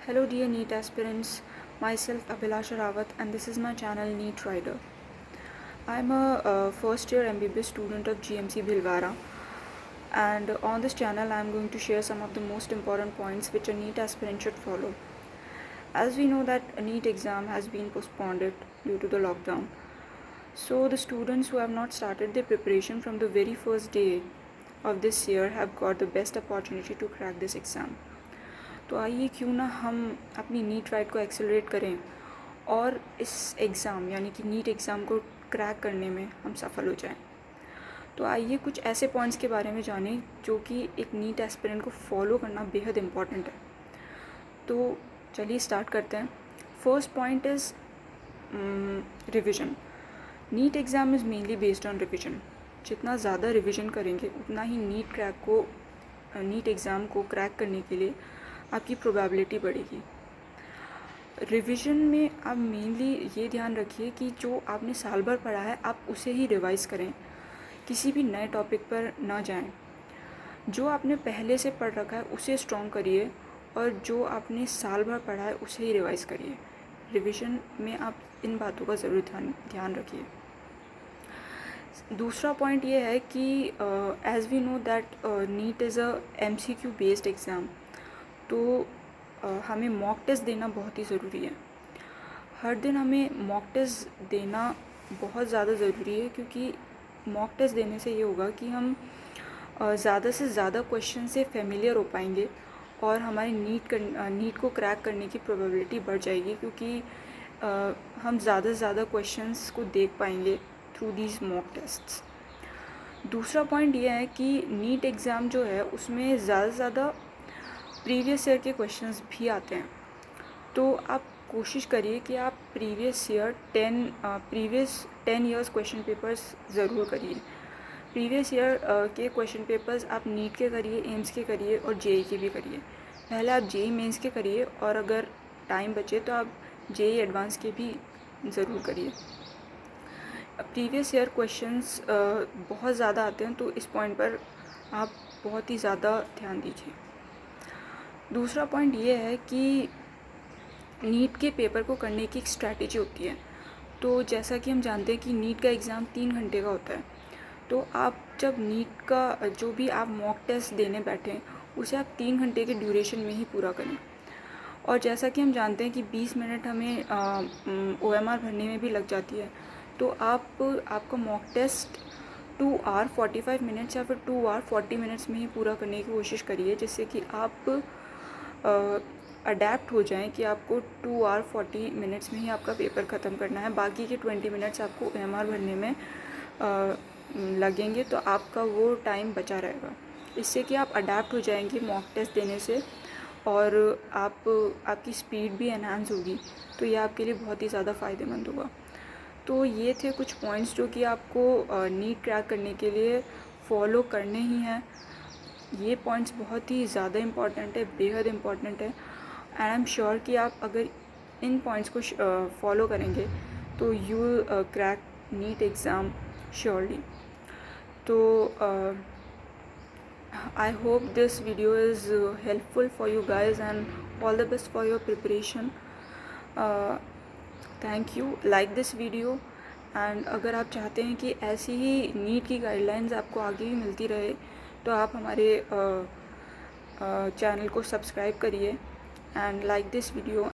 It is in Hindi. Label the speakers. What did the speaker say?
Speaker 1: Hello dear NEET aspirants, myself Abhilasha Rawat and this is my channel NEET Rider. I am a first year MBBS student of GMC Bhilwara, and on this channel I am going to share some of the most important points which a NEET aspirant should follow. As we know that a NEET exam has been postponed due to the lockdown. So the students who have not started their preparation from the very first day of this year have got the best opportunity to crack this exam. तो आइए क्यों ना हम अपनी नीट राइड को एक्सेलरेट करें और इस एग्ज़ाम यानी कि नीट एग्ज़ाम को क्रैक करने में हम सफल हो जाएं। तो आइए कुछ ऐसे पॉइंट्स के बारे में जानें जो कि एक नीट एस्पिरेंट को फॉलो करना बेहद इम्पॉर्टेंट है। तो चलिए स्टार्ट करते हैं। First point is revision. NEET exam is mainly based on revision. जितना ज़्यादा रिविज़न करेंगे उतना ही नीट एग्ज़ाम को क्रैक करने के लिए आपकी प्रोबेबिलिटी बढ़ेगी। रिवीजन में आप मेनली ये ध्यान रखिए कि जो आपने साल भर पढ़ा है आप उसे ही रिवाइज़ करें, किसी भी नए टॉपिक पर ना जाएं। जो आपने पहले से पढ़ रखा है उसे स्ट्रॉन्ग करिए और जो आपने साल भर पढ़ा है उसे ही रिवाइज़ करिए। रिवीजन में आप इन बातों का ज़रूर ध्यान रखिए। दूसरा पॉइंट ये है कि as we know that NEET is a MCQ based exam, तो हमें मॉक टेस्ट देना बहुत ही ज़रूरी है। हर दिन हमें मॉक टेस्ट देना बहुत ज़्यादा ज़रूरी है, क्योंकि मॉक टेस्ट देने से ये होगा कि हम ज़्यादा से ज़्यादा क्वेश्चन से फेमिलियर हो पाएंगे और हमारी नीट को क्रैक करने की प्रोबेबिलिटी बढ़ जाएगी, क्योंकि हम ज़्यादा से ज़्यादा क्वेश्चंस को देख पाएंगे थ्रू दीज मॉक टेस्ट्स। दूसरा पॉइंट ये है कि नीट एग्ज़ाम जो है उसमें ज़्यादा से ज़्यादा प्रीवियस ईयर के क्वेश्चंस भी आते हैं। तो आप कोशिश करिए कि आप प्रीवियस 10 ईयर्स क्वेश्चन पेपर्स ज़रूर करिए। प्रीवियस ईयर के क्वेश्चन पेपर्स आप नीट के करिए, एम्स के करिए और जेई के भी करिए। पहले आप जेई मेंस के करिए और अगर टाइम बचे तो आप जेई एडवांस के भी ज़रूर करिए। प्रीवियस ईयर क्वेश्चंस बहुत ज़्यादा आते हैं, तो इस पॉइंट पर आप बहुत ही ज़्यादा ध्यान दीजिए। दूसरा पॉइंट ये है कि नीट के पेपर को करने की एक स्ट्रैटेजी होती है। तो जैसा कि हम जानते हैं कि नीट का एग्ज़ाम 3 घंटे का होता है, तो आप जब नीट का जो भी आप मॉक टेस्ट देने बैठें उसे आप 3 घंटे के ड्यूरेशन में ही पूरा करें। और जैसा कि हम जानते हैं कि 20 मिनट हमें OMR भरने में भी लग जाती है, तो आपका मॉक टेस्ट 2 आवर 45 मिनट्स या फिर 2 आवर 40 मिनट्स में ही पूरा करने की कोशिश करिए, जिससे कि आप अडेप्ट हो जाएं कि आपको 2 आवर 40 मिनट्स में ही आपका पेपर ख़त्म करना है। बाकी के 20 मिनट्स आपको OMR भरने में लगेंगे, तो आपका वो टाइम बचा रहेगा। इससे कि आप अडेप्ट हो जाएंगे मॉक टेस्ट देने से और आपकी स्पीड भी एनहांस होगी, तो ये आपके लिए बहुत ही ज़्यादा फ़ायदेमंद होगा। तो ये थे कुछ पॉइंट्स जो कि आपको नीट क्रैक करने के लिए फॉलो करने ही हैं। ये पॉइंट्स बहुत ही ज़्यादा इम्पॉर्टेंट है, बेहद इम्पॉर्टेंट है, एंड आई एम श्योर कि आप अगर इन पॉइंट्स को फॉलो करेंगे तो you will crack NEET exam surely. तो I hope this video is helpful for you guys and all the best for your preparation. Thank you. Like this video, and अगर आप चाहते हैं कि ऐसी ही नीट की गाइडलाइंस आपको आगे भी मिलती रहे तो आप हमारे चैनल को सब्सक्राइब करिए and like this video